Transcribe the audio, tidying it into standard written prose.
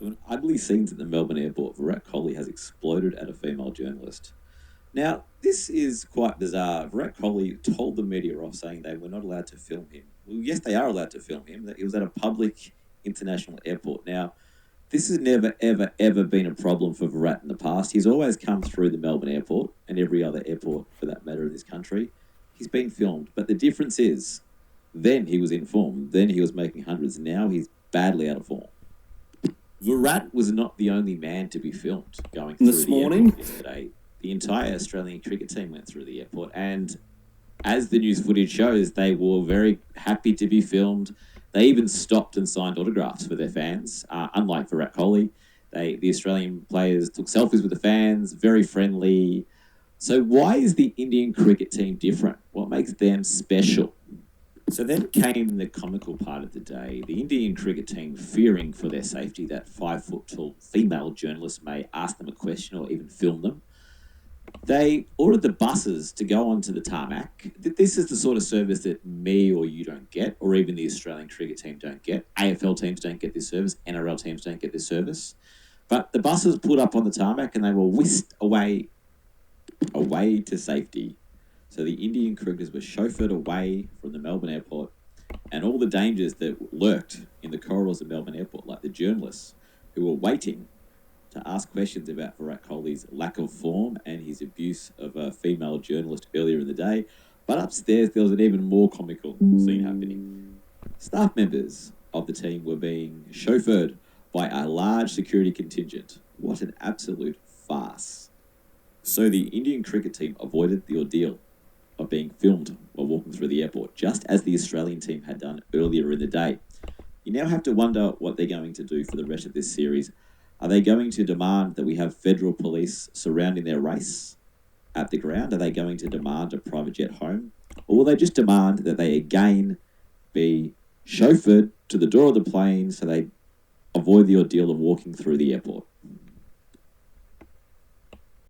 So, in ugly scenes at the Melbourne airport, Virat Kohli has exploded at a female journalist. Now, this is quite bizarre. Virat Kohli told the media off saying they were not allowed to film him. Well, yes, they are allowed to film him. That he was at a public international airport. Now, this has never, ever, ever been a problem for Virat in the past. He's always come through the Melbourne airport and every other airport, for that matter, in this country. He's been filmed. But the difference is, then he was in form. Then he was making hundreds. Now he's badly out of form. Virat was not the only man to be filmed going through This the morning? airport yesterday. The entire Australian cricket team went through the airport, and as the news footage shows, they were very happy to be filmed. They even stopped and signed autographs for their fans. Unlike Virat Kohli, the Australian players took selfies with the fans, very friendly. So why is the Indian cricket team different? What makes them special? So then came the comical part of the day. The Indian cricket team, fearing for their safety that 5 foot tall female journalists may ask them a question or even film them, they ordered the buses to go onto the tarmac. This is the sort of service that me or you don't get, or even the Australian cricket team don't get. AFL teams don't get this service. NRL teams don't get this service. But the buses pulled up on the tarmac and they were whisked away to safety. So the Indian cricketers were chauffeured away from the Melbourne airport and all the dangers that lurked in the corridors of Melbourne airport, like the journalists who were waiting to ask questions about Virat Kohli's lack of form and his abuse of a female journalist earlier in the day. But upstairs, there was an even more comical scene happening. Staff members of the team were being chauffeured by a large security contingent. What an absolute farce. So the Indian cricket team avoided the ordeal of being filmed while walking through the airport, just as the Australian team had done earlier in the day. You now have to wonder what they're going to do for the rest of this series. Are they going to demand that we have federal police surrounding their race at the ground? Are they going to demand a private jet home? Or will they just demand that they again be chauffeured to the door of the plane so they avoid the ordeal of walking through the airport?